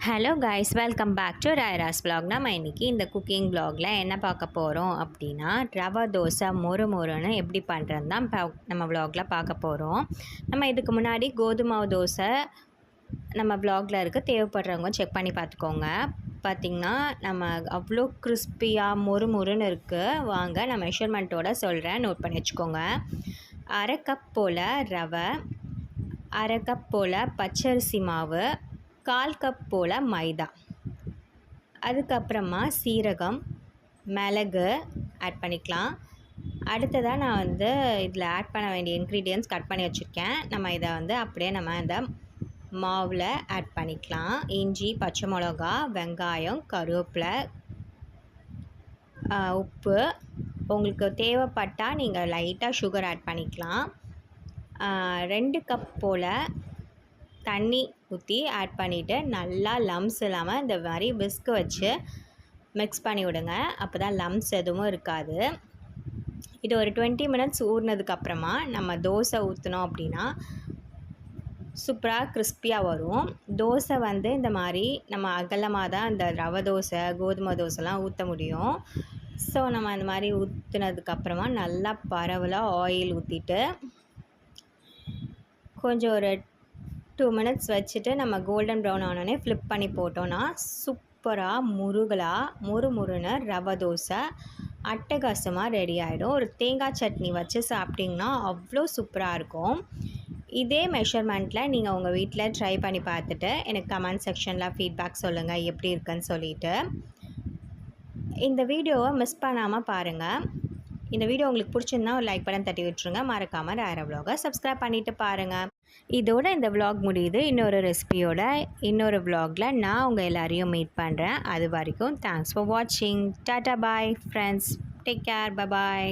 Hello guys, welcome back to ராயராஸ் vlog. நம்ம இன்றைக்கி இந்த குக்கிங் vlogல என்ன பார்க்க போகிறோம் அப்படின்னா, ரவா தோசை மொறு மொறுன்னு எப்படி பண்ணுறது தான் நம்ம vlogல பார்க்க போகிறோம். நம்ம இதுக்கு முன்னாடி கோதுமை தோசை நம்ம vlogல இருக்குது, தேவைப்படுறவங்க செக் பண்ணி பார்த்துக்கோங்க. பார்த்திங்கன்னா நம்ம அவ்வளோ கிறிஸ்பியாக மொறு மொறுன்னு இருக்குது. வாங்க நான் மெஷர்மெண்ட்டோடு சொல்கிறேன், நோட் பண்ணி வச்சுக்கோங்க. 1/2 கப் போல் ரவை, 1/2 கப் போல் பச்சரிசி மாவு, 1/4 கப் போல் மைதா, அதுக்கப்புறமா சீரகம், மிளகு ஆட் பண்ணிக்கலாம். அடுத்ததாக நான் இதில் ஆட் பண்ண வேண்டிய இன்க்ரீடியன்ட்ஸ் கட் பண்ணி வச்சுருக்கேன். நம்ம இதை அப்படியே நம்ம இந்த மாவில் ஆட் பண்ணிக்கலாம். இஞ்சி, பச்சை மிளகா, வெங்காயம், கருவேப்பிலை, உப்பு. உங்களுக்கு தேவைப்பட்டால் நீங்கள் லைட்டாக சுகர் ஆட் பண்ணிக்கலாம். 2 கப் போல் தண்ணி ஊற்றி ஆட் பண்ணிவிட்டு நல்லா லம்ஸ் இல்லாமல் இந்த மாதிரி விஸ்க் வச்சு மிக்ஸ் பண்ணி விடுங்க. அப்போ தான் லம்ஸ் எதுவும் இருக்காது. இது ஒரு 20 மினிட்ஸ் ஊறினதுக்கப்புறமா நம்ம தோசை ஊற்றினோம் அப்படின்னா சூப்பராக கிறிஸ்பியாக வரும். தோசை இந்த மாதிரி நம்ம அகலமாக தான் இந்த ரவை தோசை, கோதுமை தோசைலாம் ஊற்ற முடியும். ஸோ நம்ம அந்த மாதிரி ஊற்றினதுக்கப்புறமா நல்லா பரவலாக ஆயில் ஊற்றிட்டு கொஞ்சம் ஒரு 2 மினிட்ஸ் வச்சுட்டு நம்ம கோல்டன் ப்ரௌன் ஆனோடனே ஃப்ளிப் பண்ணி போட்டோன்னா சூப்பராக மொறு மொறுன்னு ரவை தோசை அட்டகாசமாக ரெடி ஆகிடும். ஒரு தேங்காய் சட்னி வச்சு சாப்பிட்டிங்கன்னா அவ்வளோ சூப்பராக இருக்கும். இதே மெஷர்மெண்ட்டில் நீங்கள் உங்கள் வீட்டில் ட்ரை பண்ணி பார்த்துட்டு எனக்கு கமெண்ட் செக்ஷனில் ஃபீட்பேக் சொல்லுங்கள் எப்படி இருக்குன்னு சொல்லிவிட்டு. இந்த வீடியோவை மிஸ் பண்ணாமல் பாருங்கள். இந்த வீடியோ உங்களுக்கு பிடிச்சிருந்தா ஒரு லைக் பட்டன் தட்டி விட்டுருங்க. மறக்காமல் ராயரா vlog சப்ஸ்கிரைப் பண்ணிவிட்டு பாருங்கள். இதோட இந்த vlog முடியுது. இன்னொரு ரெசிபியோட இன்னொரு vlogல நான் உங்கள் எல்லாரையும் மீட் பண்ணுறேன். அது வரைக்கும் தேங்க்ஸ் ஃபார் வாட்சிங். Tata bye friends. Take care. பாய்.